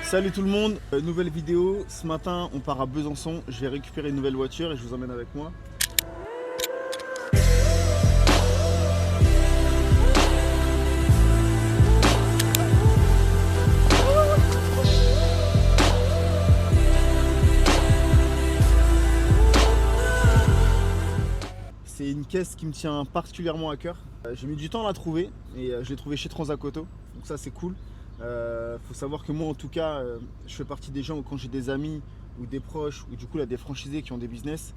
Salut tout le monde, nouvelle vidéo. Ce matin on part à Besançon, je vais récupérer une nouvelle voiture et je vous emmène avec moi. C'est une caisse qui me tient particulièrement à cœur. J'ai mis du temps à la trouver et je l'ai trouvée chez Transacoto, donc ça c'est cool. Faut savoir que moi en tout cas je fais partie des gens où quand j'ai des amis ou des proches ou du coup là des franchisés qui ont des business,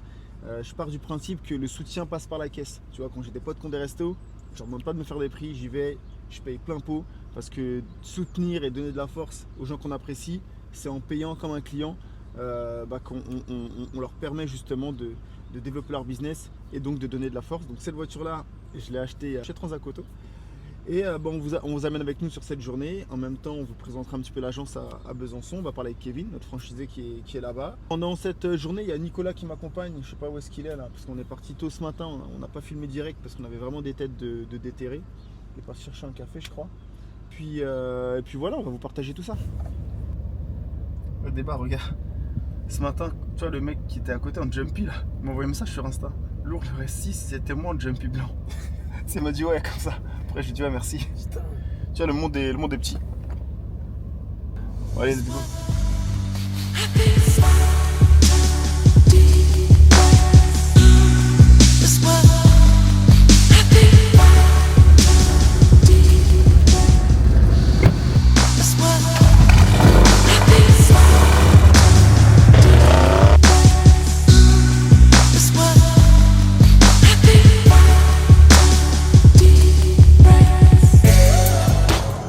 je pars du principe que le soutien passe par la caisse. Tu vois, quand j'ai des potes qui ont des restos, je leur demande pas de me faire des prix, j'y vais, je paye plein pot parce que soutenir et donner de la force aux gens qu'on apprécie, c'est en payant comme un client qu'on leur permet justement de développer leur business et donc de donner de la force. Donc cette voiture là je l'ai achetée chez Transacoto. Et on vous amène avec nous sur cette journée. En même temps, on vous présentera un petit peu l'agence à Besançon. On va parler avec Kevin, notre franchisé qui est là-bas. Pendant cette journée, il y a Nicolas qui m'accompagne. Je ne sais pas où est-ce qu'il est là, parce qu'on est parti tôt ce matin. On n'a pas filmé direct parce qu'on avait vraiment des têtes de déterrés. Il est parti chercher un café, je crois. Et puis voilà, on va vous partager tout ça. Au départ, regarde. Ce matin, tu vois le mec qui était à côté en jumpy là, il m'a envoyé un message sur Insta. Lourd, le reste 6, c'était moi en jumpy blanc. Il m'a dit ouais comme ça. Après j'ai dit ouais merci. Putain. Tu vois le monde est petit. Bon, allez let's go.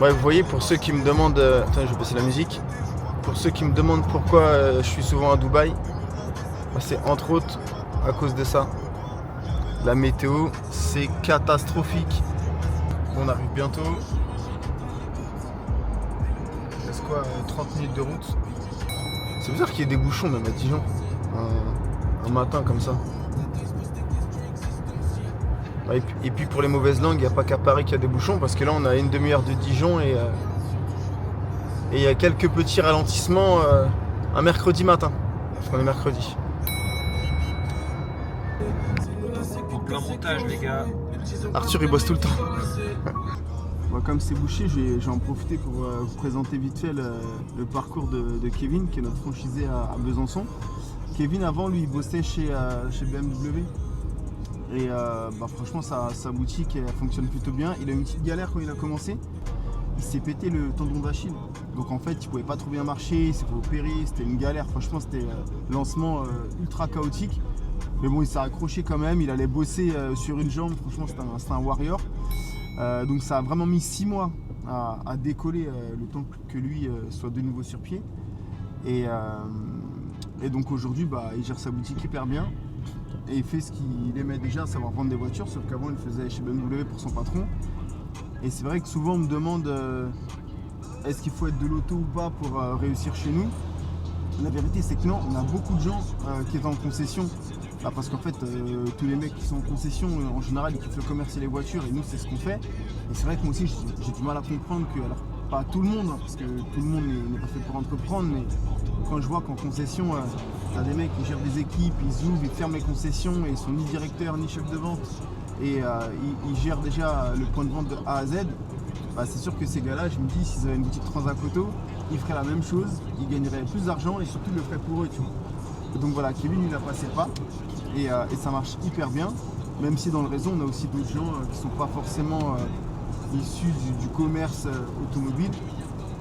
Ouais, vous voyez, pour ceux qui me demandent... Attends, je vais baisser la musique. Pour ceux qui me demandent pourquoi je suis souvent à Dubaï, c'est entre autres à cause de ça. La météo, c'est catastrophique. On arrive bientôt. Il reste quoi, 30 minutes de route. C'est bizarre qu'il y ait des bouchons même à Dijon. Un matin comme ça. Et puis pour les mauvaises langues, il n'y a pas qu'à Paris qu'il y a des bouchons, parce que là on a une demi-heure de Dijon et il y a quelques petits ralentissements un mercredi matin, parce qu'on est mercredi. En plein montage les gars. Arthur il bosse tout le temps. Comme c'est bouché, j'ai en profité pour vous présenter vite fait le parcours de Kevin, qui est notre franchisé à Besançon. Kevin avant lui il bossait chez BMW. Et franchement sa boutique elle fonctionne plutôt bien. Il a eu une petite galère quand il a commencé. Il s'est pété le tendon d'Achille. Donc en fait il pouvait pas trop bien marcher, il s'est fait opérer, c'était une galère. Franchement c'était lancement ultra chaotique. Mais bon il s'est accroché quand même, il allait bosser sur une jambe, franchement c'était un warrior. Donc ça a vraiment mis 6 mois à décoller le temps que lui soit de nouveau sur pied. Et donc aujourd'hui il gère sa boutique hyper bien. Et il fait ce qu'il aimait déjà, savoir vendre des voitures, sauf qu'avant il le faisait chez BMW pour son patron. Et c'est vrai que souvent on me demande est-ce qu'il faut être de l'auto ou pas pour réussir chez nous. La vérité c'est que non, on a beaucoup de gens qui sont en concession. Parce qu'en fait tous les mecs qui sont en concession en général ils kiffent le commerce et les voitures et nous c'est ce qu'on fait. Et c'est vrai que moi aussi j'ai du mal à comprendre que, alors pas tout le monde, parce que tout le monde n'est pas fait pour entreprendre, mais quand je vois qu'en concession, t'as des mecs qui gèrent des équipes, ils ouvrent, ils ferment les concessions et ils sont ni directeurs ni chefs de vente et ils gèrent déjà le point de vente de A à Z, c'est sûr que ces gars-là, je me dis, s'ils avaient une boutique Transacoto, ils feraient la même chose, ils gagneraient plus d'argent et surtout ils le feraient pour eux, tu vois. Donc voilà, Kevin il a passé le pas et ça marche hyper bien, même si dans le réseau on a aussi d'autres gens qui sont pas forcément issus du commerce automobile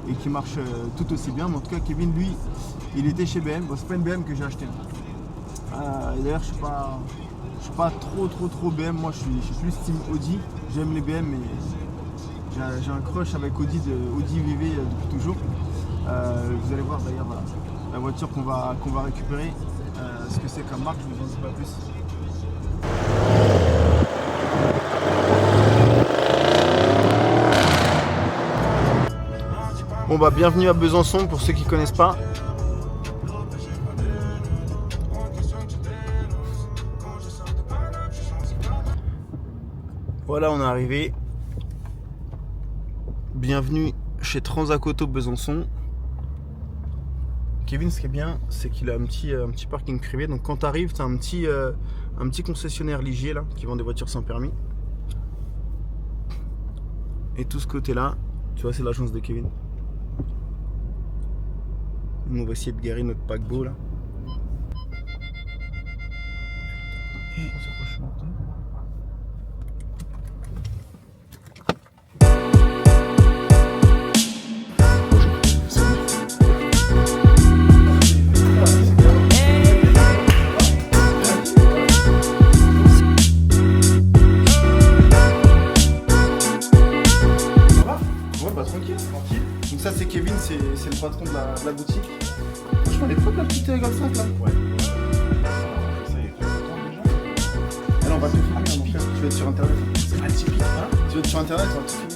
et qui marche tout aussi bien. Mais en tout cas Kevin lui il était chez BM. C'est pas une BM que j'ai acheté et d'ailleurs je suis pas trop BM. Moi je suis plus team Audi. J'aime les BM mais j'ai un crush avec Audi VV depuis toujours. Vous allez voir d'ailleurs la voiture qu'on va récupérer, ce que c'est comme marque, je vous en dis pas plus. Bon bienvenue à Besançon pour ceux qui connaissent pas. Voilà, on est arrivé. Bienvenue chez Transacoto Besançon. Kevin, ce qui est bien, c'est qu'il a un petit parking privé. Donc quand tu arrives, tu as un petit concessionnaire Ligier là, qui vend des voitures sans permis. Et tout ce côté-là, tu vois, c'est l'agence de Kevin. Nous, on va essayer de garer notre paquebot là. Et donc ça c'est Kevin, c'est le patron de la boutique. Franchement elle est propre la petite Golf 5 là. Ouais. Ça y est, tu déjà. Alors on va te filmer, mon frère. Tu vas être sur internet. C'est atypique, hein. Tu vas être sur internet, on va te filmer.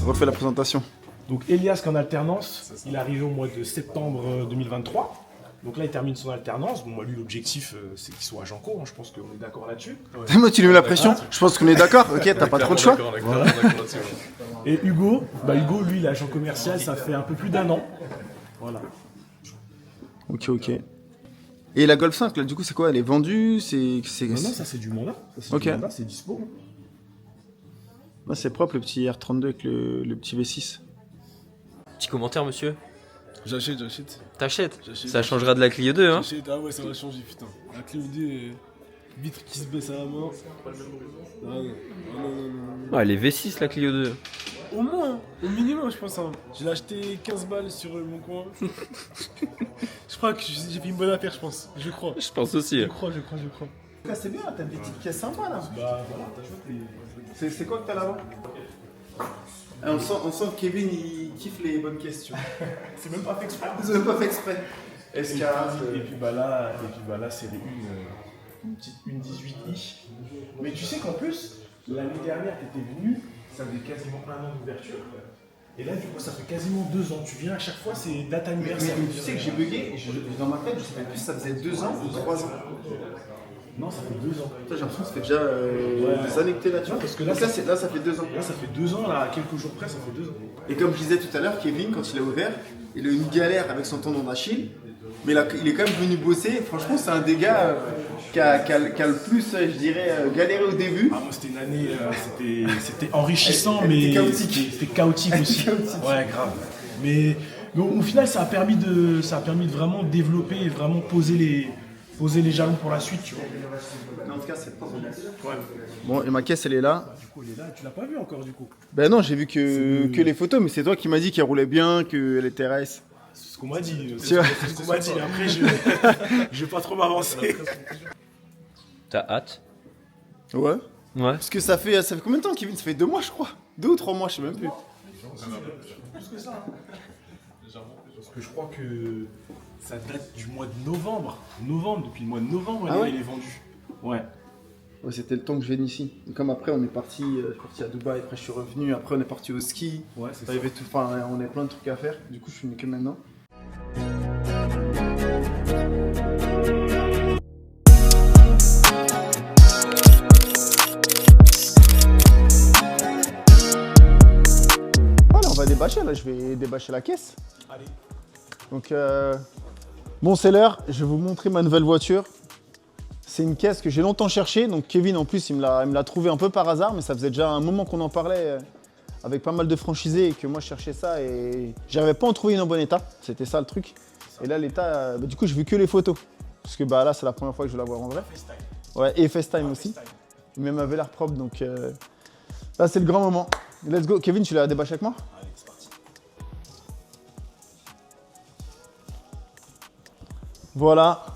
Refais la présentation. Donc Elias qui est en alternance, il est arrivé au mois de septembre 2023. Donc là il termine son alternance. Bon moi lui l'objectif c'est qu'il soit agent co, hein. Je pense qu'on est d'accord là-dessus. Ouais. Moi tu lui mets la pression. Je pense qu'on est d'accord. Ok, t'as pas trop de choix. Voilà. Et Hugo, Hugo lui il est agent commercial, ça fait un peu plus d'1 an. Voilà. Ok. Et la Golf 5 là du coup c'est quoi? Elle est vendue? Non, ça c'est du mandat. Ça, c'est ok. du mandat, c'est dispo. Ouais, c'est propre le petit R32 avec le petit V6. Petit commentaire, monsieur. J'achète. T'achètes? J'achète. Ça changera de la Clio 2, hein? J'achète. Ah ouais, ça va changer, putain. La Clio 2, vitre qui se baisse à la main. Ah non. Ouais, les V6, la Clio 2. Au moins, au minimum, je pense. Hein. Je l'ai acheté 15 balles sur mon coin. Je crois que j'ai fait une bonne affaire, je pense. Je crois. Je pense aussi. Je crois. C'est bien, t'as des petites caisses sympas là. Bah voilà, t'as joué C'est quoi que t'as là-bas? On sent que Kevin il kiffe les bonnes questions. c'est même pas fait exprès. Ils ont même pas fait exprès. SK. Et puis là c'est une 18i. Mais tu sais qu'en plus, l'année dernière t'étais venu, ça faisait quasiment 1 an d'ouverture. Et là du coup ça fait quasiment 2 ans. Tu viens à chaque fois, c'est date anniversaire. Mais tu sais que j'ai bugué, dans ma tête je savais plus si ça faisait 2 ans ou 3 ans. Non, ça fait 2 ans. J'ai l'impression que ça fait déjà des années que t'es là, tu vois. Parce que là, ça fait 2 ans. Là ça fait 2 ans, là, à quelques jours près, ça fait 2 ans. Et comme je disais tout à l'heure, Kevin, quand il a ouvert, il a eu une galère avec son tendon d'Achille. Mais là, il est quand même venu bosser. Franchement, c'est un des gars qui a le plus, je dirais, galéré au début. Ah, moi, c'était une année, c'était enrichissant, Elle mais était chaotique. C'était chaotique aussi. Ouais, grave. Mais au final, ça a permis de vraiment développer et vraiment poser les jalons pour la suite, tu vois. Mais en tout cas, c'est pas bon. Ouais. Bon, et ma caisse, elle est là. Du coup, elle est là. Tu l'as pas vu encore, du coup. Ben non, j'ai vu que les photos, mais c'est toi qui m'as dit qu'elle roulait bien, qu'elle était race. C'est ce qu'on m'a dit. Tu vois. C'est ce qu'on m'a dit. Après, je vais pas trop m'avancer. T'as hâte? Ouais. Ouais. Parce que ça fait combien de temps, Kevin? Ça fait 2 mois, je crois. 2 ou 3 mois, je sais même plus. Plus que ça. Parce que je crois que ça date du mois de novembre. Depuis le mois de novembre, Ah ouais, elle est vendue. Ouais. Ouais, c'était le temps que je vienne ici. Et comme après, on est parti, je suis parti à Dubaï, après je suis revenu, après on est parti au ski. Ouais, c'est ça. On a plein de trucs à faire. Du coup, je suis venu que maintenant. Voilà, on va débâcher là. Je vais débâcher la caisse. Allez. Donc, bon, c'est l'heure. Je vais vous montrer ma nouvelle voiture. C'est une caisse que j'ai longtemps cherchée. Donc, Kevin, en plus, il me l'a trouvée un peu par hasard, mais ça faisait déjà un moment qu'on en parlait avec pas mal de franchisés et que moi, je cherchais ça et j'arrivais pas à en trouver une en bon état. C'était ça le truc. Et là, l'état, du coup, j'ai vu que les photos. Parce que là, c'est la première fois que je vais la voir en vrai. FaceTime. Ouais, et FaceTime aussi. Il même avait l'air propre, donc là, c'est le grand moment. Let's go. Kevin, tu l'as débâché avec moi? Allez, c'est parti. Voilà.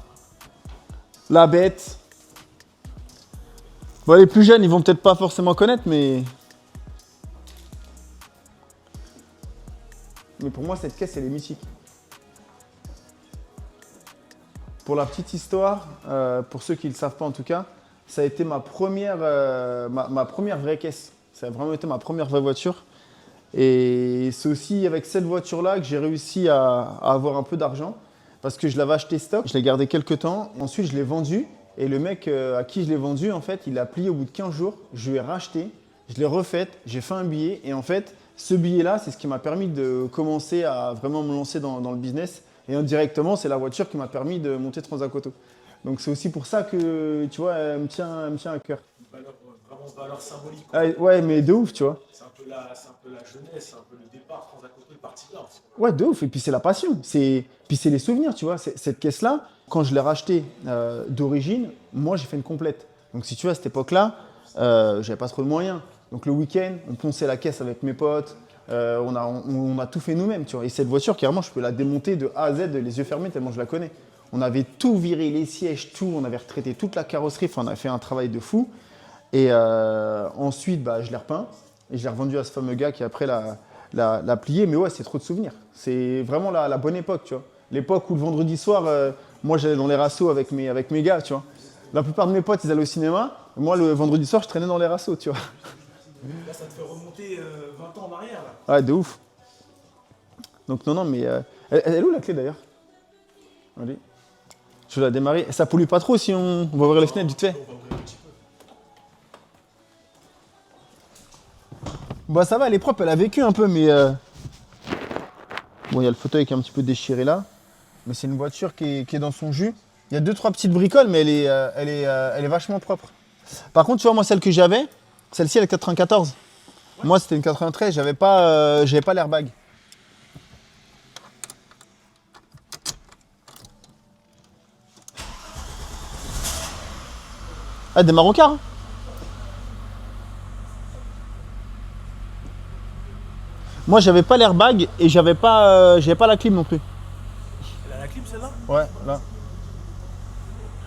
La bête. Bon, les plus jeunes, ils vont peut-être pas forcément connaître, mais pour moi, cette caisse, elle est mythique. Pour la petite histoire, pour ceux qui ne le savent pas en tout cas, ça a été ma première vraie caisse. Ça a vraiment été ma première vraie voiture. Et c'est aussi avec cette voiture-là que j'ai réussi à avoir un peu d'argent. Parce que je l'avais acheté stock, je l'ai gardé quelques temps. Ensuite, je l'ai vendu. Et le mec à qui je l'ai vendu, en fait, il a plié au bout de 15 jours. Je lui ai racheté, je l'ai refait, j'ai fait un billet. Et en fait, ce billet-là, c'est ce qui m'a permis de commencer à vraiment me lancer dans le business. Et indirectement, c'est la voiture qui m'a permis de monter Transat Auto. Donc c'est aussi pour ça que, tu vois, elle me tient à cœur. Valeur, vraiment valeur symbolique. Ah, ouais, mais de ouf, tu vois. C'est un peu la jeunesse, c'est un peu le départ. Transat Auto est parti là. Ouais, de ouf. Et puis c'est la passion. Puis c'est les souvenirs, tu vois. Cette caisse-là, quand je l'ai rachetée d'origine, moi, j'ai fait une complète. Donc si tu vois, à cette époque-là, j'avais pas trop de moyens. Donc le week-end, on ponçait la caisse avec mes potes. On a tout fait nous-mêmes, tu vois. Et cette voiture, carrément, je peux la démonter de A à Z, les yeux fermés, tellement je la connais. On avait tout viré, les sièges, tout. On avait retraité toute la carrosserie. Enfin, on a fait un travail de fou. Et ensuite, bah, je l'ai repeint. Et je l'ai revendu à ce fameux gars qui, après, l'a plié. Mais ouais, c'est trop de souvenirs. C'est vraiment la bonne époque, tu vois. L'époque où le vendredi soir, moi, j'allais dans les rassos avec mes gars, tu vois. La plupart de mes potes, ils allaient au cinéma. Moi, le vendredi soir, je traînais dans les rassos, tu vois. Là, ça te fait remonter 20 ans en arrière, là. Ouais, de ouf. Donc non, mais... elle est où la clé, d'ailleurs? Allez. Je vais la démarrer. Ça pollue pas trop si on va ouvrir les fenêtres vite fait. On va ouvrir un petit peu. Bah ça va, elle est propre, elle a vécu un peu, mais... Bon, il y a le fauteuil qui est un petit peu déchiré là. Mais c'est une voiture qui est dans son jus. Il y a 2-3 petites bricoles, mais elle est vachement propre. Par contre, tu vois, moi, celle que j'avais, celle-ci, elle est 94. Ouais. Moi, c'était une 93, j'avais pas l'airbag. Ah, des marocards, hein. Moi, j'avais pas l'airbag et j'avais pas la clim non plus. Elle a la clim, celle-là? Ouais, là.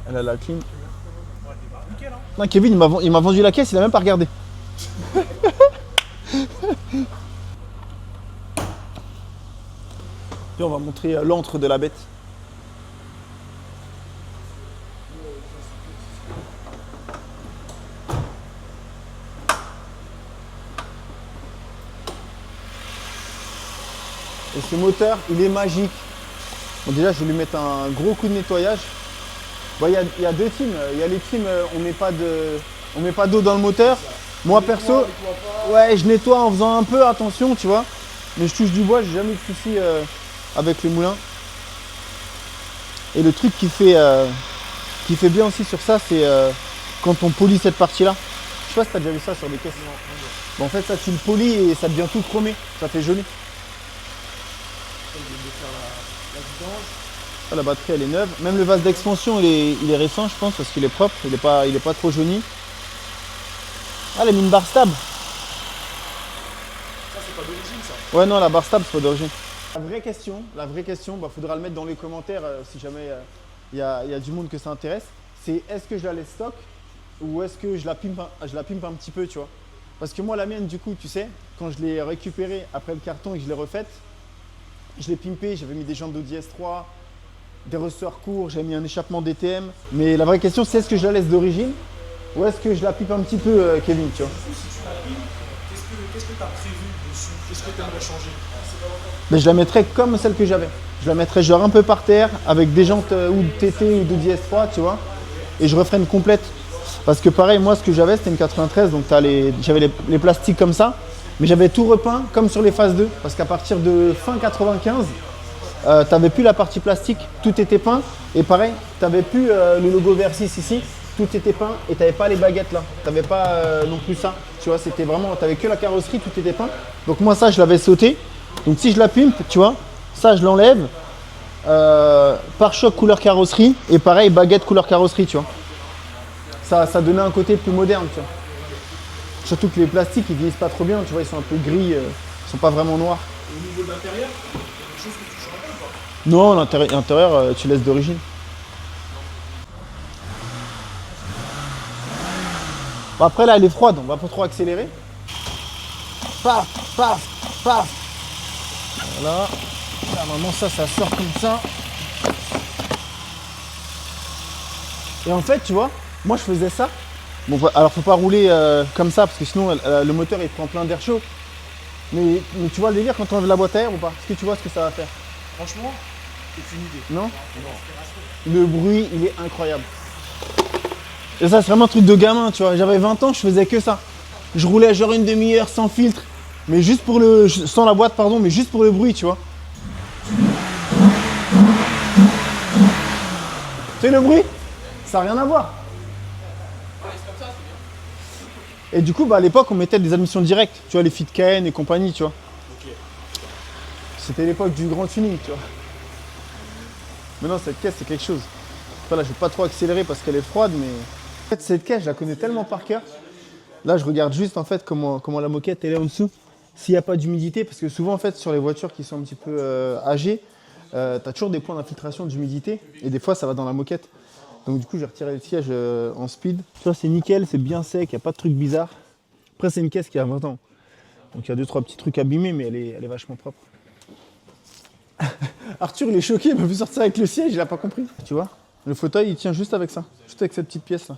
Elle a la clim. Ouais, t'es nickel, hein. Non, Kevin, il m'a vendu la caisse, il a même pas regardé. Puis on va montrer l'antre de la bête. Et ce moteur, il est magique. Bon, déjà, je vais lui mettre un gros coup de nettoyage. Bon, il y a deux teams. Il y a les teams, on met pas d'eau dans le moteur. Moi, perso, ouais, je nettoie en faisant un peu attention, tu vois. Mais je touche du bois, j'ai jamais eu de soucis avec les moulins. Et le truc qui fait bien aussi sur ça, c'est quand on polit cette partie-là. Je sais pas si tu as déjà vu ça sur des caisses. Bon, en fait, ça, tu le polis et ça devient tout chromé. Ça fait joli. Ah, la batterie, elle est neuve. Même le vase d'expansion, il est récent, je pense, parce qu'il est propre. Il est pas trop jauni. Ah, la mine bar stab. Ça, c'est pas d'origine, ça. Ouais, non, la bar stab, c'est pas d'origine. La vraie question, bah, faudra le mettre dans les commentaires si jamais il y a du monde que ça intéresse. C'est est-ce que je la laisse stock ou est-ce que je la pimpe un petit peu, tu vois. Parce que moi, la mienne, du coup, tu sais, quand je l'ai récupérée après le carton et que je l'ai refaite, je l'ai pimpé, j'avais mis des jantes d'Audi S3, des ressorts courts, j'ai mis un échappement DTM. Mais la vraie question, c'est est-ce que je la laisse d'origine ou est-ce que je la pipe un petit peu, Kevin, tu vois. Si tu la pimpes, qu'est-ce que tu as prévu dessus? Qu'est-ce que tu aimerais changer? Mais je la mettrais comme celle que j'avais. Je la mettrais genre un peu par terre avec des jantes ou de TT ou d'Audi S3, tu vois. Et je referais une complète. Parce que pareil, moi, ce que j'avais, c'était une 93, donc j'avais les plastiques comme ça. Mais j'avais tout repeint comme sur les phases 2. Parce qu'à partir de fin 95, tu n'avais plus la partie plastique, tout était peint. Et pareil, tu n'avais plus le logo Versys ici, tout était peint et tu n'avais pas les baguettes là. Tu n'avais pas non plus ça. Tu vois, c'était vraiment, tu n'avais que la carrosserie, tout était peint. Donc moi, ça, je l'avais sauté. Donc si je la pimpe, tu vois, ça, je l'enlève. Pare-choc couleur carrosserie et pareil, baguette couleur carrosserie, tu vois. Ça donnait un côté plus moderne, tu vois. Surtout que les plastiques, ils vieillissent pas trop bien, tu vois, ils sont un peu gris, ils sont pas vraiment noirs. Au niveau de l'intérieur, il y a quelque chose que tu changerais ou pas? Non, l'intérieur, tu laisses d'origine. Bon, après là, elle est froide, on va pas trop accélérer. Paf, paf, paf. Voilà. Là, normalement, ça sort comme ça. Et en fait, tu vois, moi je faisais ça. Bon, alors faut pas rouler comme ça parce que sinon le moteur il prend plein d'air chaud. Mais tu vois le délire quand on enlève la boîte à air ou pas? Est-ce que tu vois ce que ça va faire? Franchement, c'est une idée. Non? Le bruit il est incroyable. Et ça c'est vraiment un truc de gamin, tu vois. J'avais 20 ans, je faisais que ça. Je roulais genre une demi-heure sans filtre. Mais juste pour sans la boîte pardon, mais juste pour le bruit, tu vois. Tu sais le bruit? Ça n'a rien à voir. Et du coup, bah, à l'époque, on mettait des admissions directes, tu vois, les Fit Cayenne et compagnie, tu vois. Ok. C'était l'époque du grand tuning, tu vois. Maintenant, cette caisse, c'est quelque chose. Voilà, je vais pas trop accélérer parce qu'elle est froide, mais... En fait, cette caisse, je la connais tellement par cœur. Là, je regarde juste, en fait, comment la moquette, elle est en dessous. S'il n'y a pas d'humidité, parce que souvent, en fait, sur les voitures qui sont un petit peu âgées, tu as toujours des points d'infiltration d'humidité. Et des fois, ça va dans la moquette. Donc du coup j'ai retiré le siège en speed. Ça c'est nickel, c'est bien sec, il n'y a pas de trucs bizarres. Après c'est une caisse qui a 20 ans. Donc il y a 2-3 petits trucs abîmés mais elle est vachement propre. Arthur il est choqué, il m'a vu sortir avec le siège, il a pas compris. Tu vois, le fauteuil il tient juste avec ça, juste avec cette petite pièce là.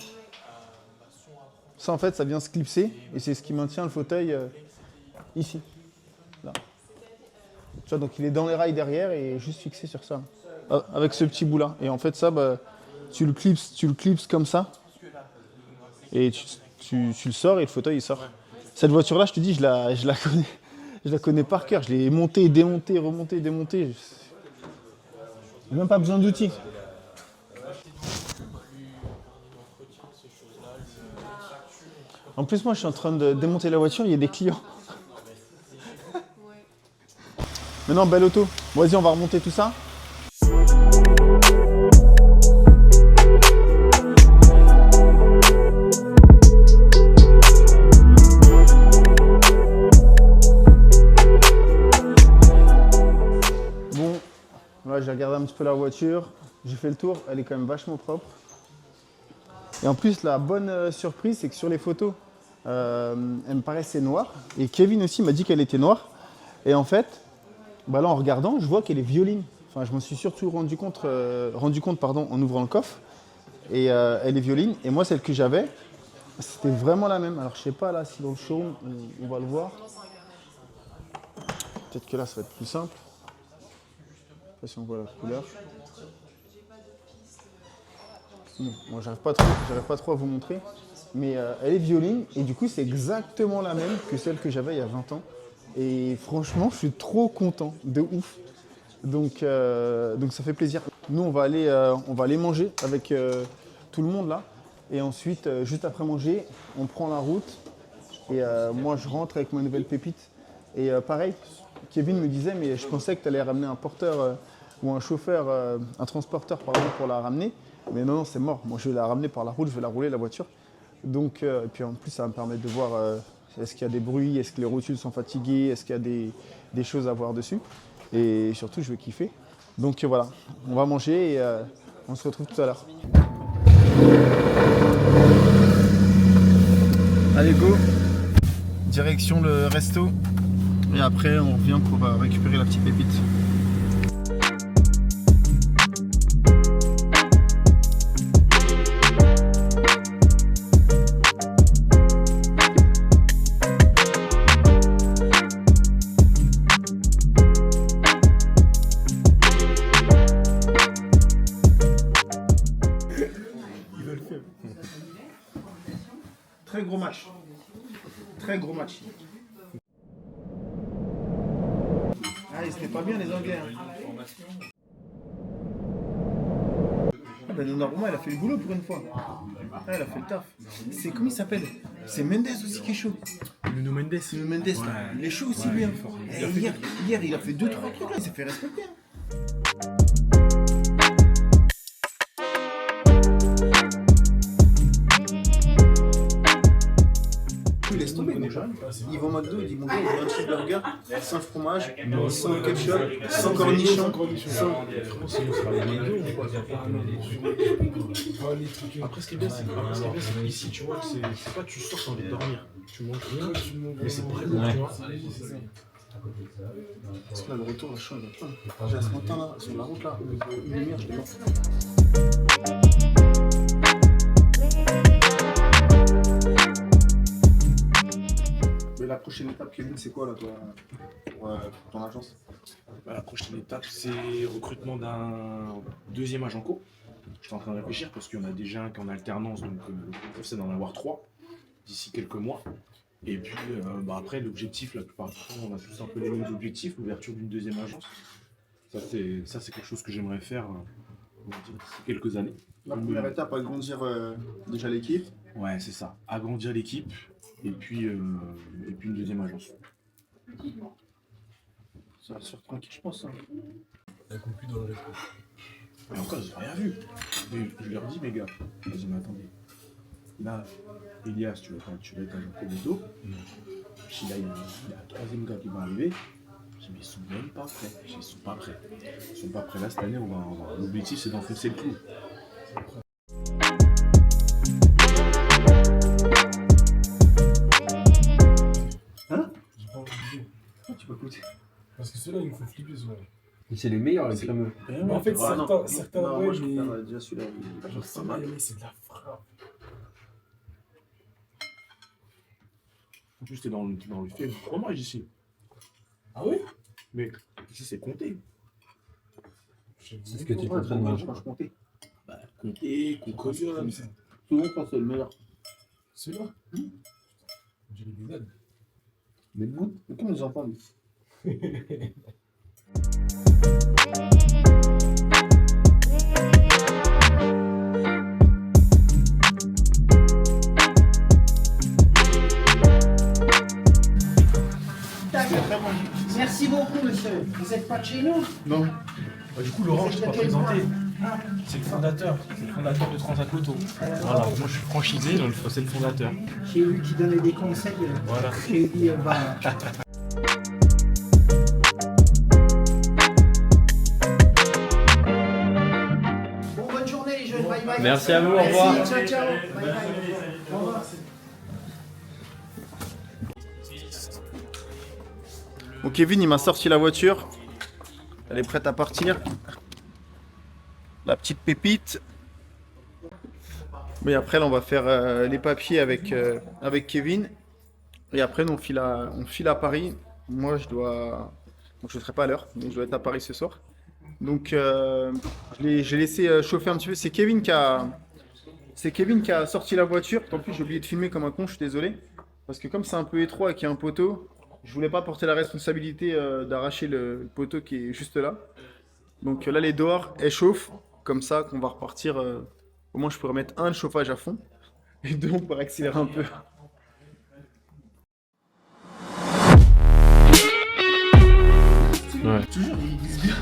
Ça en fait ça vient se clipser et c'est ce qui maintient le fauteuil ici. Là. Tu vois donc il est dans les rails derrière et juste fixé sur ça. Avec ce petit bout là. Et en fait ça bah, tu le clipses comme ça et tu le sors et le fauteuil il sort. Cette voiture là je te dis je la connais par cœur, je l'ai montée, démontée, remontée, démontée. J'ai même pas besoin d'outils. En plus moi je suis en train de démonter la voiture, il y a des clients. Maintenant belle auto, bon, vas-y on va remonter tout ça. J'ai regardé un petit peu la voiture, j'ai fait le tour, elle est quand même vachement propre. Et en plus, la bonne surprise, c'est que sur les photos, elle me paraissait noire. Et Kevin aussi m'a dit qu'elle était noire. Et en fait, bah là, en regardant, je vois qu'elle est violine. Enfin, je m'en suis surtout rendu compte en ouvrant le coffre. Et elle est violine. Et moi, celle que j'avais, c'était vraiment la même. Alors, je sais pas là si dans le showroom, on va le voir. Peut-être que là, ça va être plus simple. Si on voit la couleur. Moi j'arrive pas trop à vous montrer, mais elle est violine et du coup c'est exactement la même que celle que j'avais il y a 20 ans. Et franchement je suis trop content, de ouf. Donc ça fait plaisir. Nous on va aller manger avec tout le monde là. Et ensuite, juste après manger, on prend la route. Et moi je rentre avec ma nouvelle pépite. Et pareil, Kevin me disait mais je pensais que tu allais ramener un porteur ou un chauffeur, un transporteur pardon, pour la ramener. Mais non, c'est mort. Moi, je vais la ramener par la route, je vais la rouler, la voiture. Donc, et puis en plus, ça va me permettre de voir est-ce qu'il y a des bruits, est-ce que les rotules sont fatiguées, est-ce qu'il y a des choses à voir dessus. Et surtout, je vais kiffer. Donc voilà, on va manger et on se retrouve tout à l'heure. Allez, go! Direction le resto. Et après, on revient pour récupérer la petite pépite. Très gros match. Très gros match. Ah, c'était pas bien les Anglais. Hein. Ah, ben Donnarumma, il a fait le boulot pour une fois. Ah, il a fait le taf. C'est comment il s'appelle? C'est Mendes aussi qui est chaud. Nuno Mendes. Le Mendes, là. Il est chaud aussi lui. Hein. Hier, il a fait 2-3 trucs là. Il s'est fait respecter. Hein. Laisse tomber déjà. Ils vont McDo, ils disent bonjour, je veux un cheeseburger sans fromage, sans ketchup, sans cornichon, sans... Après, ce qui est bien, c'est qu'ici, tu vois, c'est pas tu sors, t'as envie de dormir. Tu manges rien, mais c'est pas long, tu vois. Parce que là, le retour, je change. J'ai ce matin là, sur la route là, une lumière, je l'ai pas. prochaine étape, Kevin, c'est quoi là, toi, pour ton agence? Bah, la prochaine étape, c'est recrutement d'un deuxième agent co. Je suis en train de réfléchir parce qu'il y en a déjà un qui est en alternance, donc l'objectif c'est d'en avoir 3 d'ici quelques mois. Et puis après, l'objectif, la plupart du temps, on a tous un peu les mêmes objectifs, l'ouverture d'une deuxième agence. Ça, c'est quelque chose que j'aimerais faire on va dire, d'ici quelques années. La première étape, agrandir déjà l'équipe. Ouais, c'est ça. Agrandir l'équipe et puis une deuxième agence. Ça va se faire tranquille, je pense. Hein. Elle conclut dans le resto. Mais encore, j'ai rien vu. Mais je leur dis, mes gars, vas-y, mais attendez. Là, Elias, tu vas être un peu bientôt. Puis là, il y a un troisième gars qui va arriver. Je dis, mais ils sont même pas prêts. Ils sont pas prêts. Ils sont pas prêts. Là, cette année, l'objectif, c'est d'enfoncer le clou. Hein? J'ai pas envie de dire. Tu peux écouter. Parce que ceux-là, ils me font flipper, ceux-là. C'est les meilleurs, les crémeux. Mais en fait, certains non, ouais, moi, je mais... préfère déjà celui-là. Genre, c'est mal, mais c'est de la frappe. En plus, t'es dans le fait. Comment ici? Ah oui? Mais ici, c'est compter. C'est ce que tu es en train de manger. Je compter. Bah, compter, concoction. Tout le monde pense que c'est le meilleur. Celui-là? J'ai des dates. Mais bon. Mais comme les enfants, lui. Merci beaucoup, monsieur. Vous n'êtes pas de chez nous? Non. Bah, du coup, Laurent, je t'ai pas présenté. C'est le fondateur. C'est le fondateur de Transacoto. Voilà, moi je suis franchisé, donc c'est le fondateur. J'ai eu qui donnait des conseils. Voilà. J'ai dit, bah. Bon, bonne journée, les jeunes. Bye bye. Merci à vous, au revoir. Merci, ciao, ciao. Bye bye. Au revoir. Bon, Kevin, il m'a sorti la voiture. Elle est prête à partir. La petite pépite. Mais après, là, on va faire les papiers avec Kevin. Et après, nous, on file à Paris. Moi, je dois... Donc, je ne serai pas à l'heure, mais je dois être à Paris ce soir. Donc, j'ai laissé chauffer un petit peu. C'est Kevin qui a sorti la voiture. En plus, j'ai oublié de filmer comme un con, je suis désolé. Parce que comme c'est un peu étroit et qu'il y a un poteau, je voulais pas porter la responsabilité d'arracher le poteau qui est juste là. Donc là, les dehors, elles chauffent. Comme ça, qu'on va repartir. Au moins, je pourrais mettre le chauffage à fond. Et deux, on pourrait accélérer un peu. Ouais. Toujours, ils disent bien.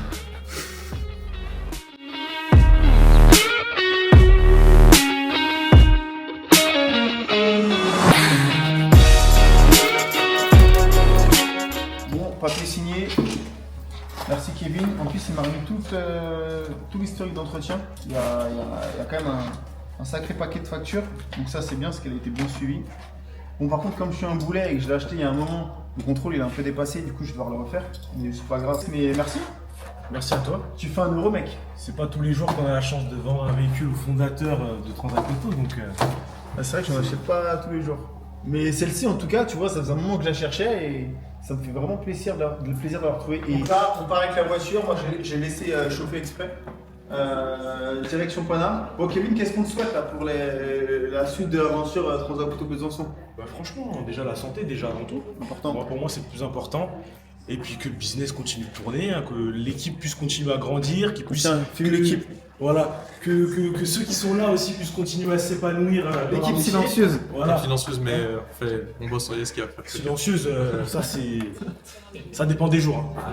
Bon, papier signé. Merci Kevin. En plus, il m'a remis tout l'historique d'entretien. Il y a quand même un sacré paquet de factures. Donc ça, c'est bien parce qu'elle a été bien suivie. Bon, par contre, comme je suis un boulet et que je l'ai acheté il y a un moment, le contrôle il est un peu dépassé. Du coup, je vais devoir le refaire. Mais c'est pas grave. Mais merci. Merci à toi. Tu fais 1 euro, mec. C'est pas tous les jours qu'on a la chance de vendre un véhicule au fondateur de Transacoto, donc... Ah, c'est vrai que j'en achète pas tous les jours. Mais celle-ci, en tout cas, tu vois, ça faisait un moment que je la cherchais et ça me fait vraiment plaisir de l'avoir trouvée. Et là, on part avec la voiture. Moi, j'ai laissé chauffer exprès. Direction Paname. Bon, Kevin, qu'est-ce qu'on te souhaite là pour la suite de l'aventure Transacoto Besançon? Bah, franchement, déjà la santé, déjà avant tout. Important. Pour moi, c'est le plus important. Et puis que le business continue de tourner, hein, que l'équipe puisse continuer à grandir, qu'il puisse. Tiens, filme l'équipe. Voilà, que ceux qui sont là aussi puissent continuer à s'épanouir. Dans leur L'équipe métier. silencieuse. Voilà. Silencieuse, mais on bosse sur ce qu'il y a à faire. Silencieuse, ça dépend des jours. Hein.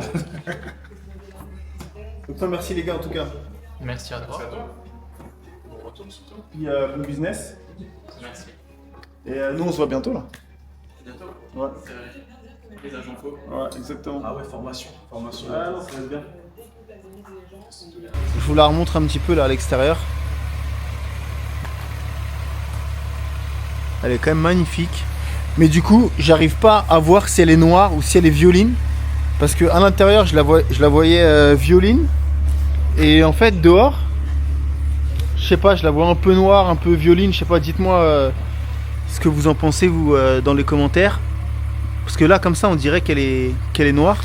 Donc, toi, merci les gars en tout cas. Merci à toi. Puis bon business. Merci. Et nous, on se voit bientôt là. Bientôt. Ouais. Les agents faux. Ouais, exactement. Ah ouais, formation. Ah non, ça va être bien. Je vous la remontre un petit peu là à l'extérieur. Elle est quand même magnifique. Mais du coup, j'arrive pas à voir si elle est noire ou si elle est violine. Parce que à l'intérieur, je la voyais violine. Et en fait, dehors, je sais pas, je la vois un peu noire, un peu violine. Je sais pas, dites-moi ce que vous en pensez, vous, dans les commentaires. Parce que là, comme ça, on dirait qu'elle est noire.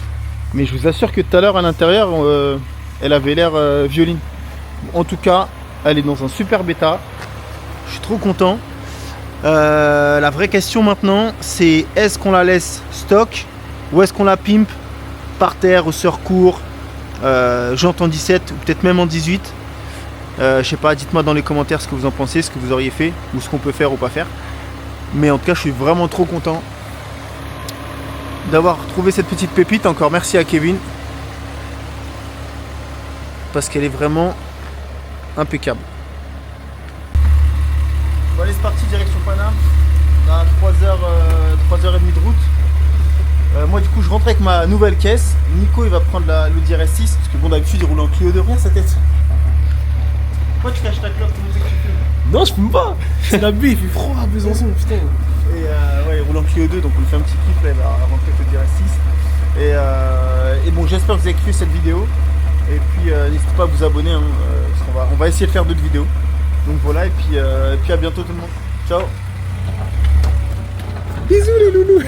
Mais je vous assure que tout à l'heure, à l'intérieur, elle avait l'air violine. En tout cas, elle est dans un super bêta. Je suis trop content. La vraie question maintenant, c'est est-ce qu'on la laisse stock ou est-ce qu'on la pimpe par terre, au sort court, jante en 17 ou peut-être même en 18. Je sais pas, dites-moi dans les commentaires ce que vous en pensez, ce que vous auriez fait ou ce qu'on peut faire ou pas faire. Mais en tout cas, je suis vraiment trop content d'avoir trouvé cette petite pépite. Encore merci à Kevin parce qu'elle est vraiment impeccable. Bon allez, c'est parti, direction Paname. On a 3h30 de route. Moi du coup je rentre avec ma nouvelle caisse. Nico il va prendre l'Audi RS6 parce que bon d'habitude il roule en Clio 2. Regarde sa tête. Pourquoi tu caches ta clope comme ça que tu fais? Non, je fume pas. C'est la baie, il fait froid à Besançon, putain. Et ouais, il roule en Clio 2 donc on lui fait un petit kiff là, il va rentrer avec l'Audi RS6. Et bon, j'espère que vous avez kiffé cette vidéo. Et puis n'hésitez pas à vous abonner hein, parce qu'on va essayer de faire d'autres vidéos. Donc voilà, et puis à bientôt tout le monde. Ciao. Bisous les loulous.